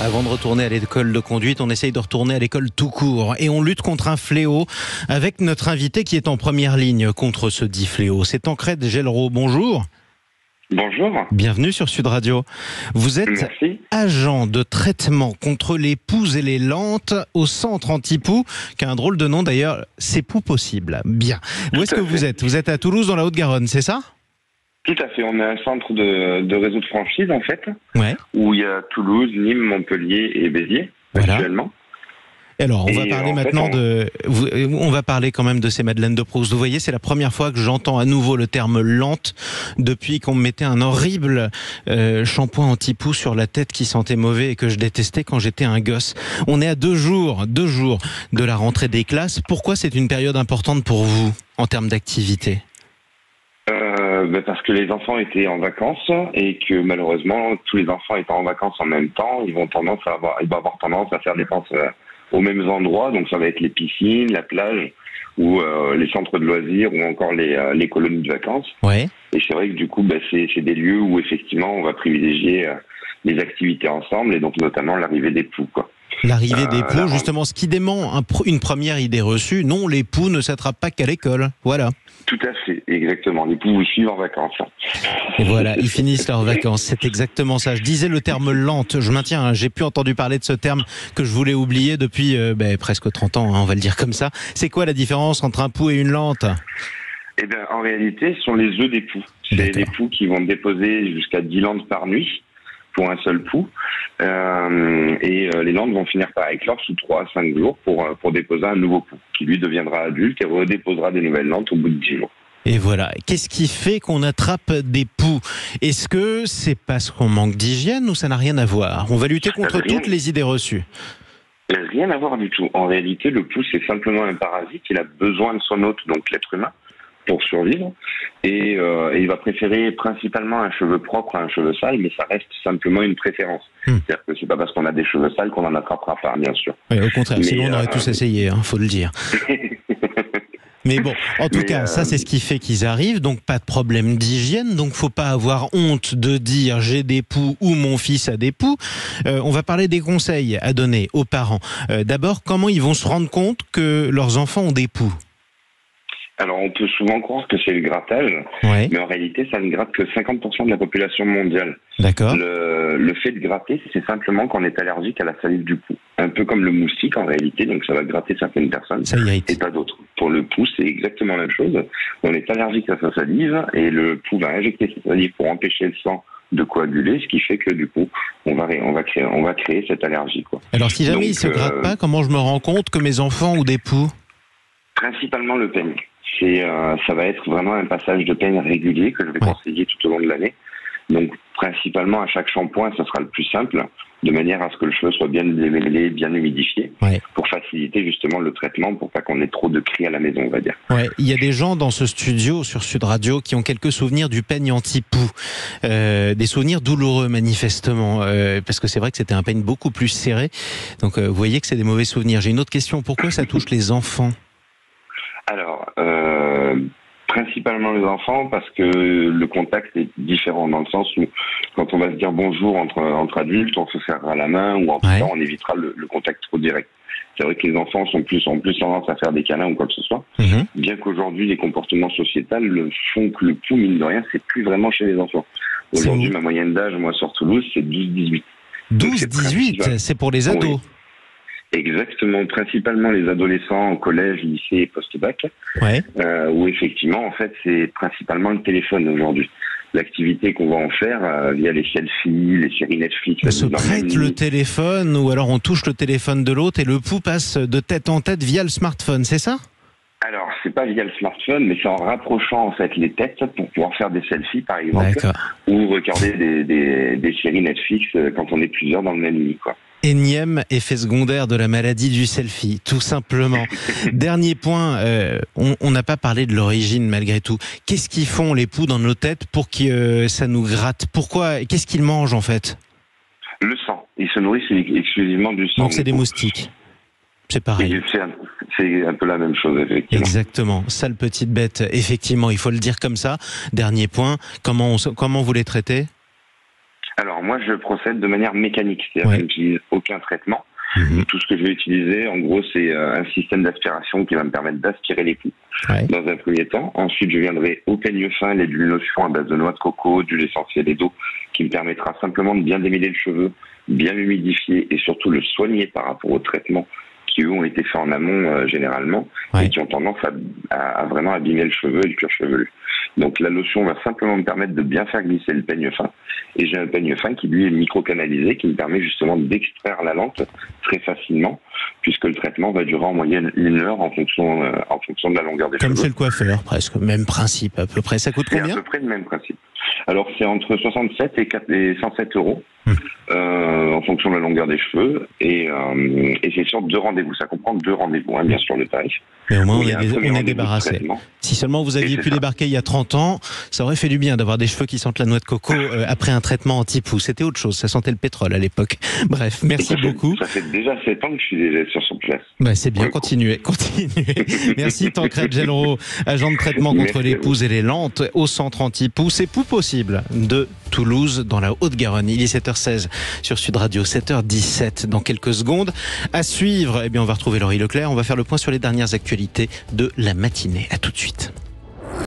Avant de retourner à l'école de conduite, on essaye de retourner à l'école tout court. Et on lutte contre un fléau avec notre invité qui est en première ligne contre ce dit fléau. C'est Tancred Gellereau. Bonjour. Bonjour. Bienvenue sur Sud Radio. Vous êtes agent de traitement contre les poux et les lentes au centre anti-poux, qui a un drôle de nom d'ailleurs, c'est Poux Possible. Bien. Où est-ce que vous êtes ? Vous êtes à Toulouse dans la Haute-Garonne, c'est ça ? Tout à fait, on a un centre de réseau de franchise en fait, où il y a Toulouse, Nîmes, Montpellier et Béziers actuellement. Alors, on va parler maintenant on va parler quand même de ces madeleines de Proust. Vous voyez, c'est la première fois que j'entends à nouveau le terme lente depuis qu'on me mettait un horrible shampoing anti-poux sur la tête qui sentait mauvais et que je détestais quand j'étais un gosse. On est à deux jours de la rentrée des classes. Pourquoi c'est une période importante pour vous en termes d'activité ? Parce que les enfants étaient en vacances et que malheureusement tous les enfants étant en vacances en même temps, ils vont avoir tendance à faire des dépenses aux mêmes endroits. Donc ça va être les piscines, la plage ou les centres de loisirs ou encore les colonies de vacances. Ouais. Et c'est vrai que du coup c'est des lieux où effectivement on va privilégier les activités ensemble et donc notamment l'arrivée des poux, quoi. L'arrivée des poux, justement, ce qui dément une première idée reçue. Non, les poux ne s'attrapent pas qu'à l'école. Voilà. Tout à fait, exactement. Les poux, ils suivent en vacances. Et voilà, ils finissent leurs vacances. C'est exactement ça. Je disais le terme lente. Je maintiens, j'ai plus entendu parler de ce terme que je voulais oublier depuis presque 30 ans, on va le dire comme ça. C'est quoi la différence entre un poux et une lente ? Eh bien, en réalité, ce sont les œufs des poux. C'est les poux qui vont déposer jusqu'à 10 lentes par nuit pour un seul poux. Et les lentes vont finir par éclore sous 3 à 5 jours pour déposer un nouveau poux, qui lui deviendra adulte et redéposera des nouvelles lentes au bout de 10 jours. Et voilà. Qu'est-ce qui fait qu'on attrape des poux ? Est-ce que c'est parce qu'on manque d'hygiène ou ça n'a rien à voir ? On va lutter contre toutes les idées reçues. Rien à voir du tout. En réalité, le poux, c'est simplement un parasite. Il a besoin de son hôte, donc l'être humain, pour survivre. Et il va préférer principalement un cheveu propre à un cheveu sale, mais ça reste simplement une préférence. C'est-à-dire que c'est pas parce qu'on a des cheveux sales qu'on en attrapera pas, bien sûr. Oui, au contraire, sinon on aurait tous essayé, faut le dire. Mais bon, en tout cas, ça c'est ce qui fait qu'ils arrivent, donc pas de problème d'hygiène, donc faut pas avoir honte de dire j'ai des poux ou mon fils a des poux. On va parler des conseils à donner aux parents. D'abord, comment ils vont se rendre compte que leurs enfants ont des poux ? Alors, on peut souvent croire que c'est le grattage, mais en réalité, ça ne gratte que 50% de la population mondiale. D'accord. Le fait de gratter, c'est simplement qu'on est allergique à la salive du poux. Un peu comme le moustique, en réalité, donc ça va gratter certaines personnes et pas d'autres. Pour le poux, c'est exactement la même chose. On est allergique à sa salive et le poux va injecter sa salive pour empêcher le sang de coaguler, ce qui fait que du coup, on va créer cette allergie, quoi. Alors, si jamais ils se grattent pas, comment je me rends compte que mes enfants ont des poux ? Principalement le peigne. Ça va être vraiment un passage de peigne régulier que je vais conseiller tout au long de l'année. Donc, principalement, à chaque shampoing, ça sera le plus simple, de manière à ce que le cheveu soit bien démêlé, bien humidifié, pour faciliter justement le traitement, pour pas qu'on ait trop de cris à la maison, on va dire. Ouais, il y a des gens dans ce studio, sur Sud Radio, qui ont quelques souvenirs du peigne anti-poux. Des souvenirs douloureux, manifestement, parce que c'est vrai que c'était un peigne beaucoup plus serré. Donc, vous voyez que c'est des mauvais souvenirs. J'ai une autre question. Pourquoi ça touche les enfants ? Alors, principalement les enfants, parce que le contact est différent, dans le sens où quand on va se dire bonjour entre adultes, on se serrera la main, ou en tout cas on évitera le contact trop direct. C'est vrai que les enfants ont plus tendance à faire des câlins ou quoi que ce soit, bien qu'aujourd'hui les comportements sociétals font que le poux, mine de rien, c'est plus vraiment chez les enfants. Aujourd'hui, ma moyenne d'âge, moi sur Toulouse, c'est 12-18. 12-18, c'est pour les ados. Oui. Exactement, principalement les adolescents en collège, lycée et post-bac, où effectivement, en fait, c'est principalement le téléphone aujourd'hui. L'activité qu'on va en faire via les selfies, les séries Netflix. On se prête le téléphone ou alors on touche le téléphone de l'autre et le poux passe de tête en tête via le smartphone, c'est ça ? Alors, c'est pas via le smartphone, mais c'est en rapprochant en fait les têtes pour pouvoir faire des selfies, par exemple, ou regarder des séries Netflix quand on est plusieurs dans le même lit, quoi. Énième effet secondaire de la maladie du selfie, tout simplement. Dernier point, on n'a pas parlé de l'origine malgré tout. Qu'est-ce qu'ils font les poux dans nos têtes pour que ça nous gratte ? Pourquoi ? Qu'est-ce qu'ils mangent en fait ? Le sang. Ils se nourrissent exclusivement du sang. Donc c'est des moustiques. C'est pareil. C'est un peu la même chose, effectivement. Exactement. Sale petite bête, effectivement, il faut le dire comme ça. Dernier point, comment vous les traitez ? Alors moi, je procède de manière mécanique, c'est-à-dire que je n'utilise aucun traitement. Tout ce que je vais utiliser, en gros, c'est un système d'aspiration qui va me permettre d'aspirer les poux dans un premier temps. Ensuite, je viendrai au peigne fin, les d'huile lotion à base de noix de coco, d'huile essentielle et d'eau, qui me permettra simplement de bien démêler le cheveu, bien l'humidifier et surtout le soigner par rapport aux traitements qui, eux, ont été faits en amont généralement et qui ont tendance à vraiment abîmer le cheveu et le cuir chevelu. Donc la lotion va simplement me permettre de bien faire glisser le peigne fin. Et j'ai un peigne fin qui lui est micro-canalisé, qui me permet justement d'extraire la lente très facilement, puisque le traitement va durer en moyenne 1 heure en fonction de la longueur des cheveux. Comme chez le coiffeur, presque. Même principe à peu près. Ça coûte combien ? C'est à peu près le même principe. Alors c'est entre 67 et 107 euros. En fonction de la longueur des cheveux et c'est sur 2 rendez-vous. Ça comprend 2 rendez-vous, bien sûr, le tarif. Mais au moins, on est débarrassé. Si seulement vous aviez pu débarquer il y a 30 ans, ça aurait fait du bien d'avoir des cheveux qui sentent la noix de coco après un traitement anti-poux. C'était autre chose, ça sentait le pétrole à l'époque. Bref, merci beaucoup. Ça fait déjà 7 ans que je suis déjà sur place. C'est bien, continuez. Merci Tancrède Gellereau, agent de traitement contre les poux et les lentes au centre anti-poux. C'est Poux Possible de Toulouse, dans la Haute-Garonne. Il est 7h16 sur Sud Radio, 7h17 dans quelques secondes. À suivre, on va retrouver Laurie Leclerc. On va faire le point sur les dernières actualités de la matinée. À tout de suite.